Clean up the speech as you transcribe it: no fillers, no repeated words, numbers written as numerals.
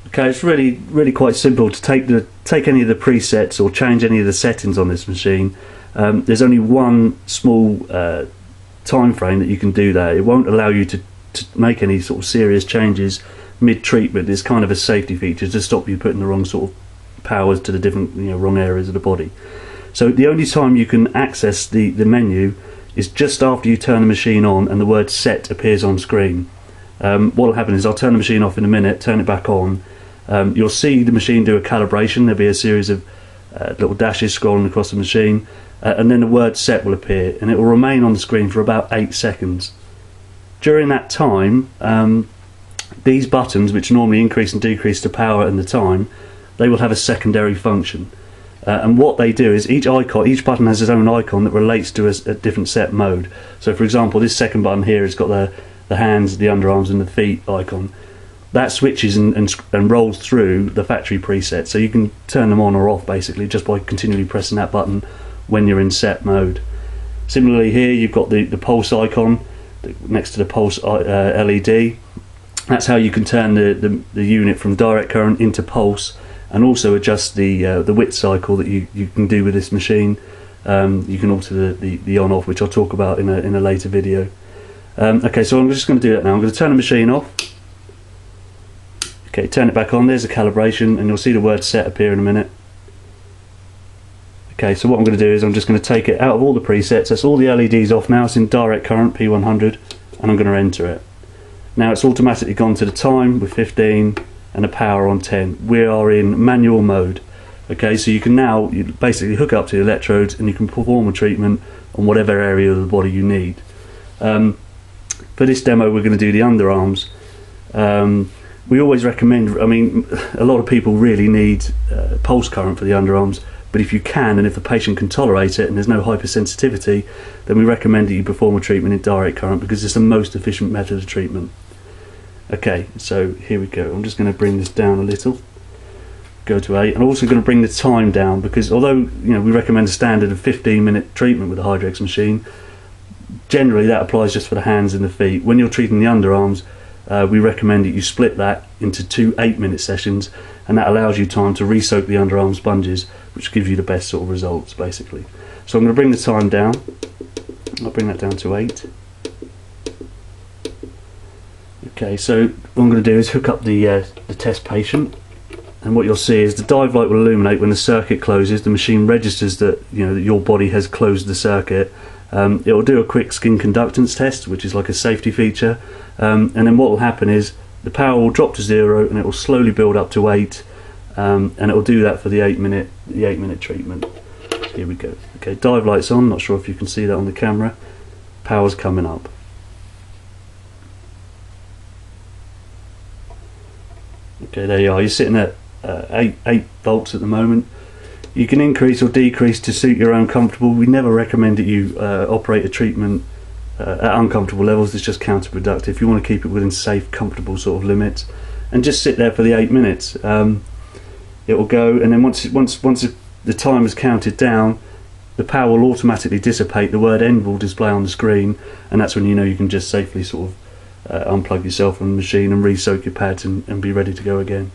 Okay, it's really quite simple to take any of the presets or change any of the settings on this machine. There's only one small time frame that you can do that. It won't allow you to make any sort of serious changes mid-treatment. It's kind of a safety feature to stop you putting the wrong sort of powers to the different, wrong areas of the body. So the only time you can access the menu is just after you turn the machine on and the word set appears on screen. What will happen is I'll turn the machine off in a minute, turn it back on. You'll see the machine do a calibration. There'll be a series of little dashes scrolling across the machine, and then the word set will appear, and it will remain on the screen for about 8 seconds. During that time, these buttons, which normally increase and decrease the power and the time, they will have a secondary function. And what they do is each button has its own icon that relates to a different set mode. So for example, this second button here has got the hands, the underarms and the feet icon. That switches and rolls through the factory preset, so you can turn them on or off basically just by continually pressing that button when you're in set mode. Similarly here you've got the pulse icon next to the pulse LED. That's how you can turn the unit from direct current into pulse, and also adjust the width cycle that you can do with this machine. You can alter the on off, which I'll talk about in a later video. Okay, so I'm just going to do that now. I'm going to turn the machine off. Okay, turn it back on. There's a calibration, and you'll see the word set appear in a minute. Okay, so what I'm going to do is I'm just going to take it out of all the presets. That's all the LEDs off now. It's in direct current P100, and I'm going to enter it. Now it's automatically gone to the time with 15 and the power on 10. We are in manual mode. Okay, so you can now basically hook up to the electrodes and you can perform a treatment on whatever area of the body you need. For this demo we're going to do the underarms. We always recommend, a lot of people really need pulse current for the underarms, but if you can, and if the patient can tolerate it and there's no hypersensitivity, then we recommend that you perform a treatment in direct current because it's the most efficient method of treatment. Okay, so here we go. I'm just going to bring this down a little, go to 8. I'm also going to bring the time down because although we recommend a standard of 15-minute treatment with the Hidrex machine, generally that applies just for the hands and the feet. When you're treating the underarms, we recommend that you split that into 2 8-minute sessions, and that allows you time to re-soak the underarm sponges, which gives you the best sort of results basically. So I'm going to bring the time down. I'll bring that down to 8. Okay, so what I'm going to do is hook up the test patient, and what you'll see is the dive light will illuminate when the circuit closes. The machine registers that that your body has closed the circuit. It will do a quick skin conductance test, which is like a safety feature, and then what will happen is the power will drop to 0 and it will slowly build up to 8, and it will do that for the 8-minute treatment. Here we go. Okay, dive light's on. Not sure if you can see that on the camera. Power's coming up. Okay, there you are. You're sitting at 8 volts at the moment. You can increase or decrease to suit your own comfortable. We never recommend that you operate a treatment at uncomfortable levels. It's just counterproductive. You want to keep it within safe, comfortable sort of limits, and just sit there for the 8 minutes. It will go, and then once the time is counted down, the power will automatically dissipate. The word end will display on the screen, and that's when you can just safely sort of unplug yourself from the machine and re-soak your pads and be ready to go again.